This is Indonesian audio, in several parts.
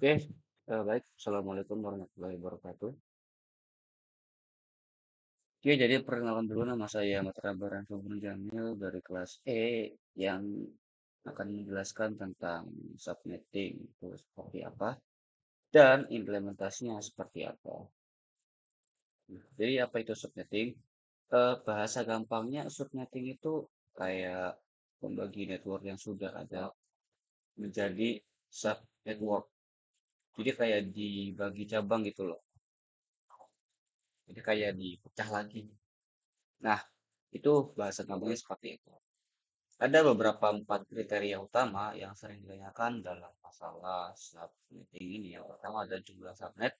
Oke, baik. Assalamualaikum warahmatullahi wabarakatuh. Oke, jadi perkenalan dulu nama saya Matra Baransumbun Jamil dari kelas E yang akan menjelaskan tentang subnetting itu seperti apa dan implementasinya seperti apa. Jadi apa itu subnetting? Bahasa gampangnya subnetting itu kayak membagi network yang sudah ada menjadi sub network. Jadi kayak dibagi cabang gitu loh. Jadi kayak dipecah lagi. Nah, itu bahasa gampangnya seperti itu. Ada beberapa empat kriteria utama yang sering ditanyakan dalam masalah subnetting ini. Yang pertama ada jumlah subnet,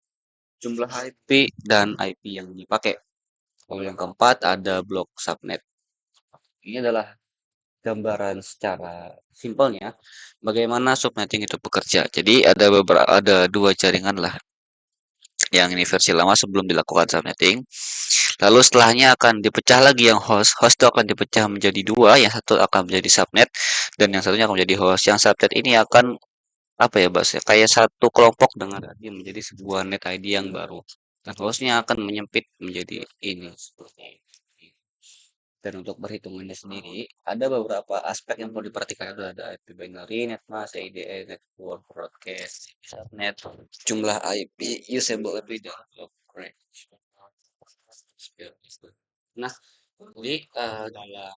jumlah IP, dan IP yang dipakai. Lalu yang keempat ada blok subnet. Ini adalah gambaran secara simpelnya bagaimana subnetting itu bekerja. Jadi ada dua jaringan lah. Yang ini versi lama sebelum dilakukan subnetting. Lalu setelahnya akan dipecah lagi yang host. Host itu akan dipecah menjadi dua, yang satu akan menjadi subnet dan yang satunya akan menjadi host. Yang subnet ini akan apa ya bahasa kayak satu kelompok dengan dia menjadi sebuah net ID yang baru. Dan hostnya akan menyempit menjadi ini seperti ini. Dan untuk perhitungannya sendiri, ada beberapa aspek yang perlu diperhatikan. Ada IP binary, netmask, IDE, network, broadcast, subnet, jumlah IP, usable IP, dan block range. Nah, jadi dalam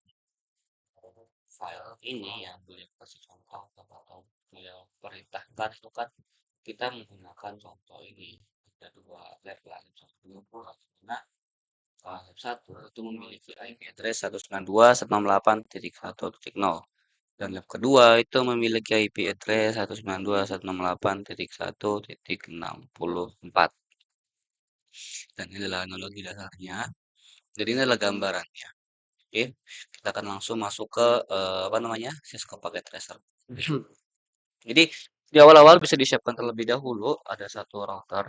file ini yang beliau kasih contoh atau beliau perintahkan itu kan kita menggunakan contoh ini ada dua lab lah lab satu itu memiliki IP address 192.168.1.0 dan lab kedua itu memiliki IP address 192.168.1.64 dan ini adalah analogi dasarnya. Jadi ini adalah gambarannya. Oke, kita akan langsung masuk ke apa namanya Cisco Packet Tracer. Jadi di awal-awal bisa disiapkan terlebih dahulu ada satu router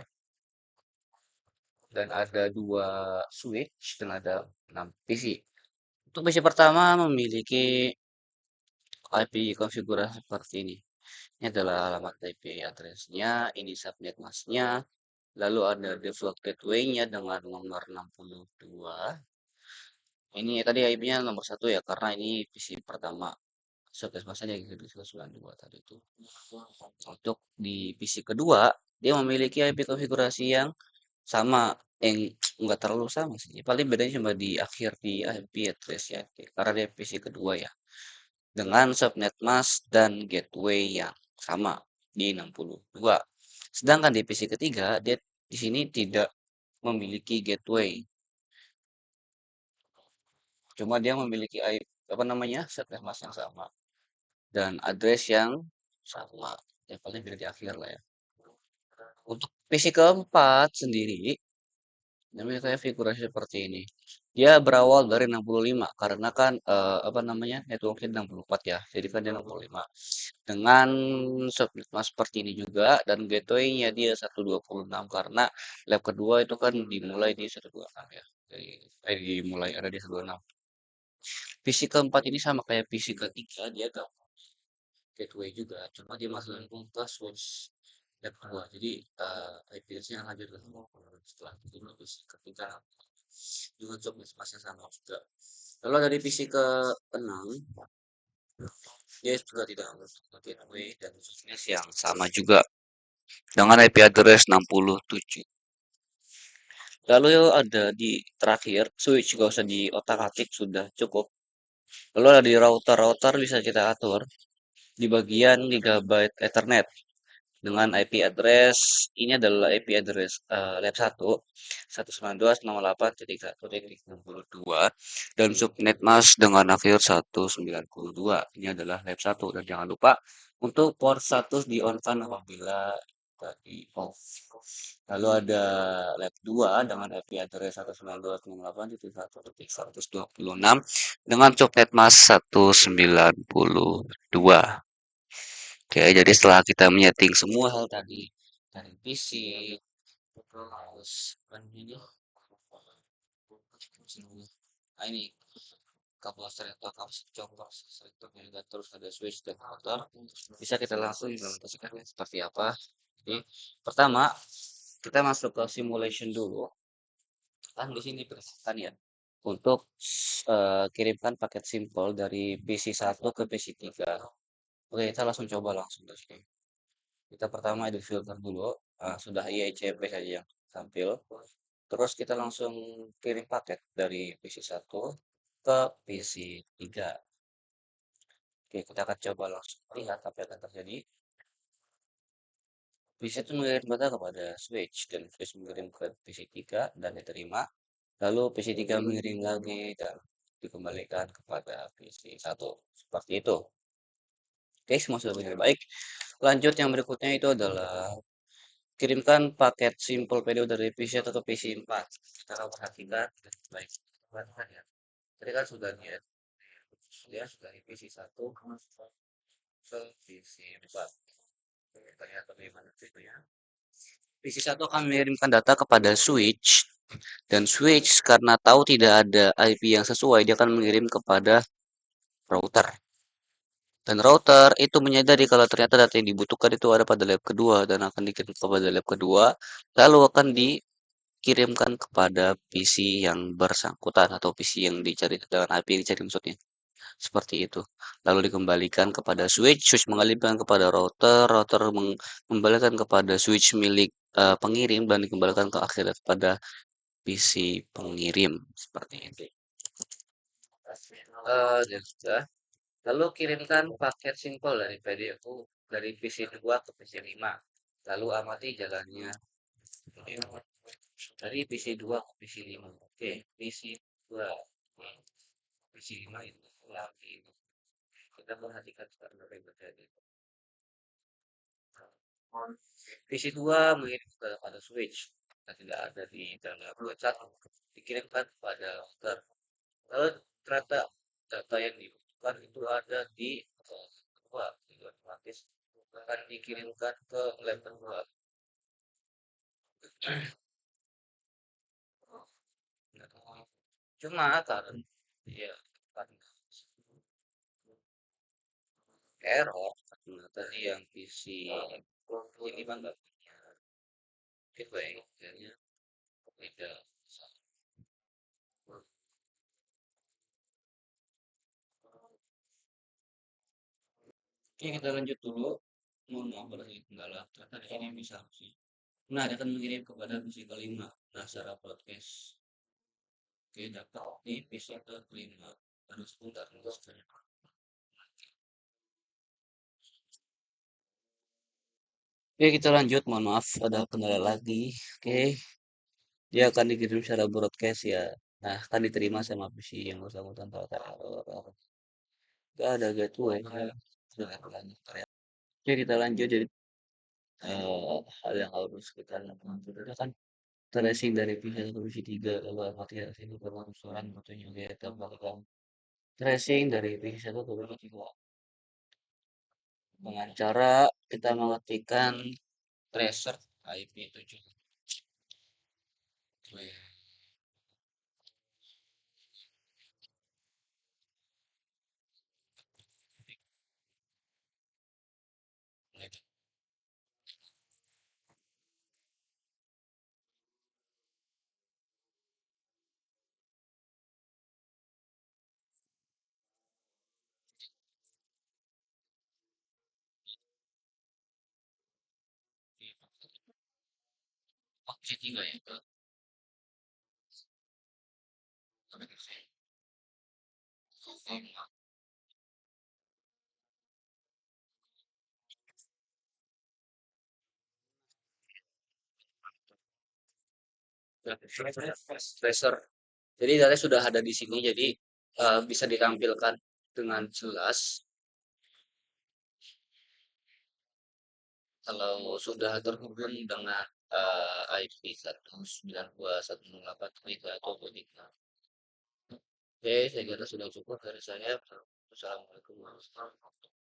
dan ada dua switch dan ada 6 PC. Untuk PC pertama memiliki IP konfigurasi seperti ini. Ini adalah alamat IP address-nya, ini subnet mask-nya, lalu ada default gateway-nya dengan nomor 62. Ini tadi IP-nya nomor satu ya, karena ini PC pertama. Subnet mask-nya yang 92 tadi itu. Untuk di PC kedua, dia memiliki IP konfigurasi yang sama, yang enggak terlalu sama sih. Paling bedanya cuma di akhir di IP address ya, karena dia PC kedua ya. Dengan subnet mask dan gateway yang sama di 62. Sedangkan di PC ketiga, dia di sini tidak memiliki gateway. Cuma dia memiliki IP, apa namanya, subnet mask yang sama dan address yang sama. Ya paling beda di akhir lah ya. Untuk PC keempat sendiri, namanya kayak figurasi seperti ini. Dia berawal dari 65 karena kan apa namanya networknya 64 ya. Jadi kan dia 65. Dengan subnet mask seperti ini juga dan gateway-nya dia 126 karena lab kedua itu kan dimulai di 126 ya. Jadi dimulai ada di 126. PC keempat ini sama kayak PC ketiga dia gak gateway juga, cuma dia masih langsung ke switch lab kedua. Jadi IP-nya lanjut ke setelah itu PC ketiga juga job masih sama juga. Lalu dari PC ke 6 dia juga tidak menggunakan gateway dan switch yang sama juga dengan IP address 67. Lalu ada di terakhir switch gak usah di otak-atik sudah cukup. Lalu ada di router bisa kita atur di bagian gigabyte Ethernet dengan IP address ini adalah IP address lab 1 192.168.1.62 dan subnet mask dengan akhir 192. Ini adalah lab 1 dan jangan lupa untuk port 1 di on kan apabila tadi off. Lalu ada lab 2 dengan IP address 192.168.1.126 dengan subnet mask 192. Oke, jadi setelah kita menyeting semua hal tadi dari PC, terus apa namanya? Nah, ini kabel selector, kabel cover selector juga terus ada switch dan router. Bisa kita langsung implementasikan seperti apa. Jadi, pertama kita masuk ke simulation dulu. Kan di sini perisikan ya. Untuk kirimkan paket simple dari PC1 ke PC3. Oke, kita langsung coba langsung dari sini. Kita pertama edit filter dulu. Sudah IECP saja yang tampil. Terus kita langsung kirim paket dari PC1 ke PC3. Oke, kita akan coba langsung lihat apa yang akan terjadi. PC itu mengirim data kepada switch dan switch mengirim ke PC3 dan diterima. Lalu PC3 mengirim lagi dan dikembalikan kepada PC1. Seperti itu. Oke, semua sudah benar baik. Lanjut yang berikutnya itu adalah kirimkan paket simple PDO dari PC1 ke PC4. Kita akan perhatikan baik. Perhatikan ya. Tadi kan sudah dia sudah di PC1 ke PC4. Kita lihat bagaimana itu ya. PC1 akan mengirimkan data kepada switch dan switch karena tahu tidak ada IP yang sesuai dia akan mengirim kepada router. Dan router itu menyadari kalau ternyata data yang dibutuhkan itu ada pada lab kedua dan akan dikirim kepada lab kedua, lalu akan dikirimkan kepada PC yang bersangkutan atau PC yang dicari dengan IP yang dicari maksudnya. Seperti itu. Lalu dikembalikan kepada switch, switch mengalihkan kepada router, router mengembalikan kepada switch milik pengirim dan dikembalikan ke akhirnya kepada PC pengirim. Seperti itu. Dan sudah. Lalu kirimkan paket simpel dari PDU dari PC2 ke PC5. Lalu amati jalannya dari PC2 ke PC5. Oke, PC2 ke PC5 itu lagi. Kita perhatikan sekarang apa yang terjadi. PC2 mengirim pada switch yang tidak ada di dalam WhatsApp dikirimkan kepada router. Lalu ternyata data yang dibutuhkan itu ada di kedua, jadi otomatis akan dikirimkan ke lab kedua. Cuma karena ya kan error karena tadi yang PC ini mah nggak punya gateway, akhirnya tidak bisa. Oke, kita lanjut dulu. Mohon maaf kalau saya kendala. Ternyata di sini bisa sih. Nah, dia akan mengirim kepada PC kelima. Nah, secara broadcast. Oke, dapat di PC ke kelima. Aduh, sebentar. Oke, kita lanjut. Mohon maaf, ada kendala lagi. Oke, dia akan dikirim secara broadcast ya. Nah, akan diterima sama PC yang bersangkutan ternyata error. Gak ada gateway. Sudah lanjut. Oke, kita lanjut. Jadi, hal yang harus kita lakukan itu kan tracing dari pihak ke PC 3 lalu amati hasil penelusuran fotonya kita melakukan tracing dari PC 1 ke PC 3 dengan cara kita mengetikkan tracer IP 7. PC 3 ya. Tracer. Jadi data sudah ada di sini, jadi bisa ditampilkan dengan jelas kalau sudah terhubung dengan IP 192.168.3. Oke, saya kira sudah cukup dari saya. Assalamualaikum warahmatullahi wabarakatuh.